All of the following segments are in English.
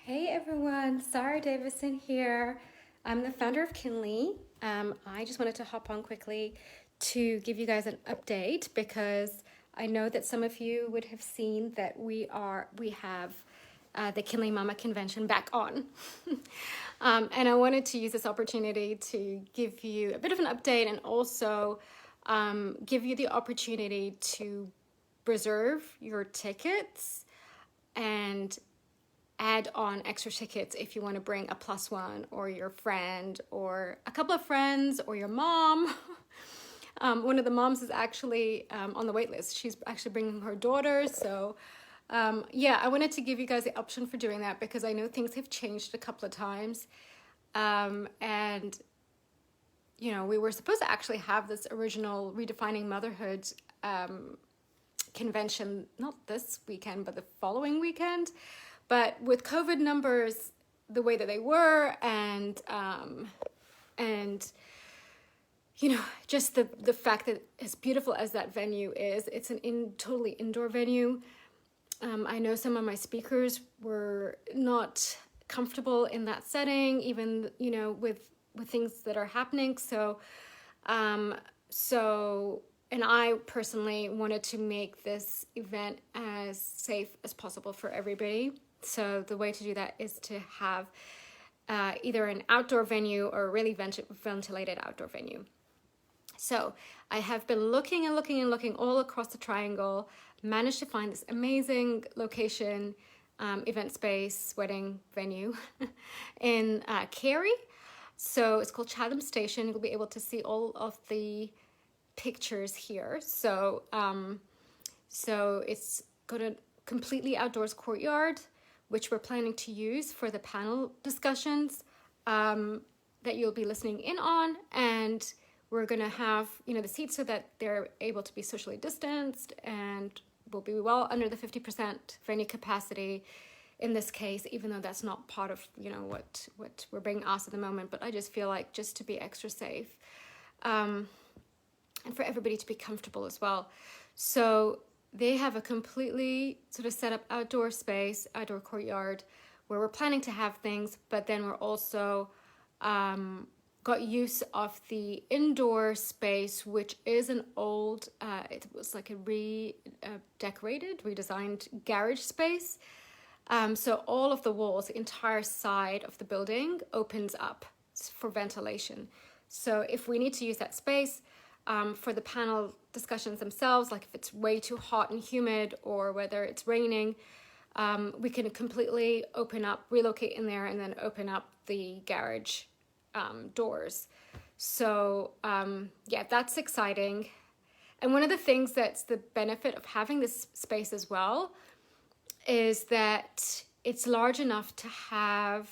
Hey everyone, Sarah Davison here. I'm the founder of Kinley. I just wanted to hop on quickly to give you guys an update because I know that some of you would have seen that we have the Kinley Mama Convention back on. And I wanted to use this opportunity to give you a bit of an update and also give you the opportunity to reserve your tickets and add on extra tickets if you want to bring a plus one or your friend or a couple of friends or your mom. One of the moms is actually on the wait list. She's actually bringing her daughter. So yeah, I wanted to give you guys the option for doing that because I know things have changed a couple of times. And, you know, we were supposed to actually have this original Redefining Motherhood convention, not this weekend, but the following weekend. But with COVID numbers the way that they were, and you know, just the fact that as beautiful as that venue is, it's an totally indoor venue. I know some of my speakers were not comfortable in that setting, even, you know, with things that are happening. So and I personally wanted to make this event as safe as possible for everybody. So the way to do that is to have either an outdoor venue or a really ventilated outdoor venue. So I have been looking and looking and looking all across the triangle, managed to find this amazing location, event space, wedding venue in Cary. So it's called Chatham Station. You'll be able to see all of the pictures here. So it's got a completely outdoors courtyard, which we're planning to use for the panel discussions that you'll be listening in on. And we're going to have, you know, the seats so that they're able to be socially distanced and will be well under the 50% venue capacity in this case, even though that's not part of, you know, what we're being asked at the moment. But I just feel like just to be extra safe and for everybody to be comfortable as well. So they have a completely sort of set up outdoor space, outdoor courtyard, where we're planning to have things, but then we're also got use of the indoor space, which is an old, it was like a redecorated, redesigned garage space. So all of the walls, the entire side of the building opens up for ventilation. So if we need to use that space, for the panel discussions themselves, like if it's way too hot and humid or whether it's raining, we can completely open up, relocate in there, and then open up the garage doors. So yeah, that's exciting. And one of the things that's the benefit of having this space as well is that it's large enough to have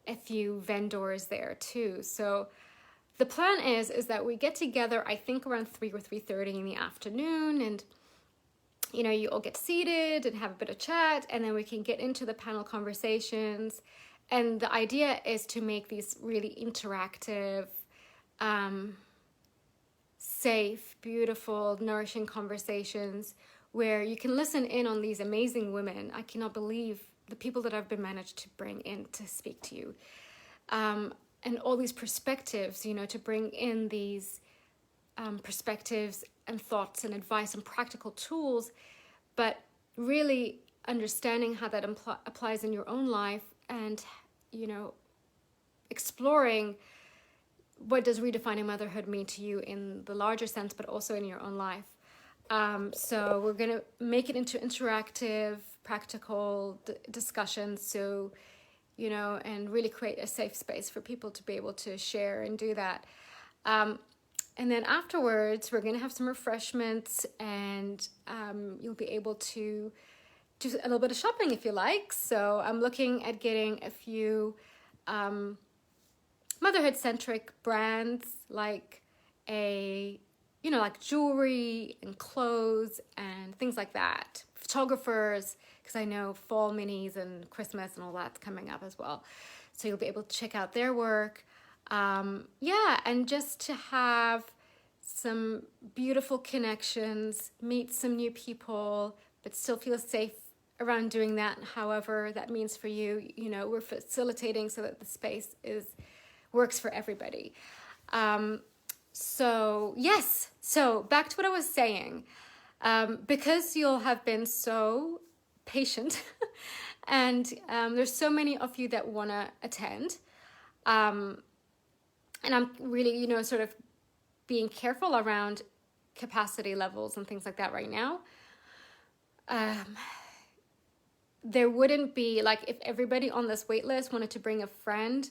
a few vendors there too. So the plan is that we get together, I think around 3 or 3:30 in the afternoon, and you know, you all get seated and have a bit of chat, and then we can get into the panel conversations. And the idea is to make these really interactive, safe, beautiful, nourishing conversations where you can listen in on these amazing women. I cannot believe the people that I've been managed to bring in to speak to you. And all these perspectives, you know, to bring in these perspectives and thoughts and advice and practical tools, but really understanding how that applies in your own life and, you know, exploring what does redefining motherhood mean to you in the larger sense, but also in your own life. So we're going to make it into interactive, practical discussions. So, you know, and really create a safe space for people to be able to share and do that. And then afterwards, we're going to have some refreshments, and you'll be able to do a little bit of shopping if you like. So I'm looking at getting a few motherhood-centric brands, like like jewelry and clothes and things like that. Photographers, because I know fall minis and Christmas and all that's coming up as well. So you'll be able to check out their work. Yeah, and just to have some beautiful connections, meet some new people, but still feel safe around doing that, however that means for you. You know, we're facilitating so that the space works for everybody. So yes, so back to what I was saying. Because you'll have been so patient and there's so many of you that want to attend, and I'm really, you know, sort of being careful around capacity levels and things like that right now. There wouldn't be, like, if everybody on this wait list wanted to bring a friend,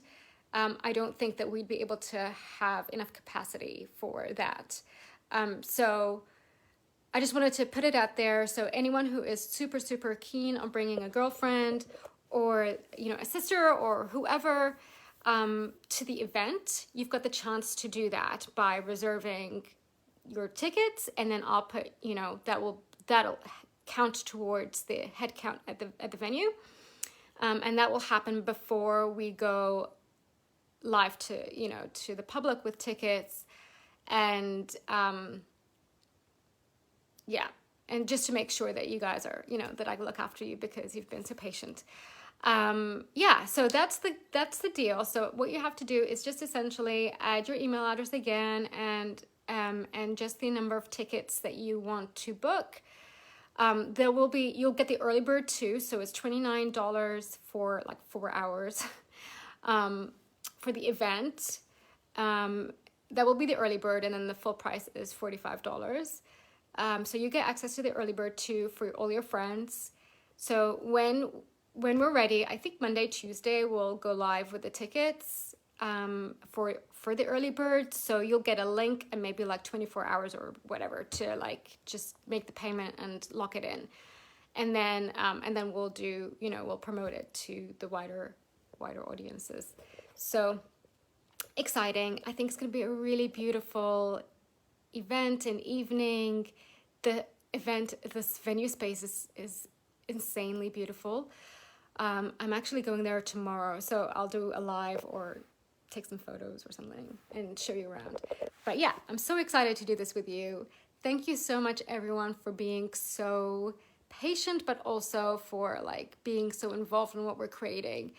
I don't think that we'd be able to have enough capacity for that. So I just wanted to put it out there. So anyone who is super, super keen on bringing a girlfriend or, you know, a sister or whoever to the event, you've got the chance to do that by reserving your tickets, and then I'll put, you know, that'll count towards the head count at the venue, and that will happen before we go live to, you know, to the public with tickets. And yeah, and just to make sure that you guys are, you know, that I look after you because you've been so patient. Yeah, so that's the deal. So what you have to do is just essentially add your email address again, and just the number of tickets that you want to book. There will be, you'll get the early bird too, so it's $29 for like 4 hours for the event. That will be the early bird, and then the full price is $45. So you get access to the early bird too for all your friends. So when we're ready, I think Monday, Tuesday, we'll go live with the tickets for the early bird. So you'll get a link and maybe like 24 hours or whatever to like just make the payment and lock it in. And then we'll do, you know, we'll promote it to the wider audiences. So exciting. I think it's going to be a really beautiful event and evening. The event, this venue space is insanely beautiful. I'm actually going there tomorrow, so I'll do a live or take some photos or something and show you around. But yeah, I'm so excited to do this with you. Thank you so much, everyone, for being so patient, but also for like being so involved in what we're creating.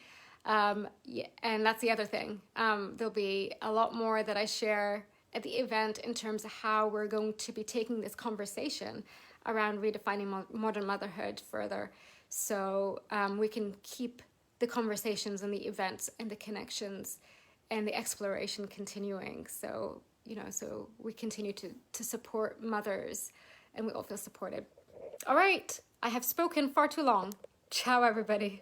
Yeah, and that's the other thing. There'll be a lot more that I share at the event in terms of how we're going to be taking this conversation around redefining modern motherhood further. So we can keep the conversations and the events and the connections and the exploration continuing. So, you know, so we continue to support mothers and we all feel supported. All right, I have spoken far too long. Ciao, everybody.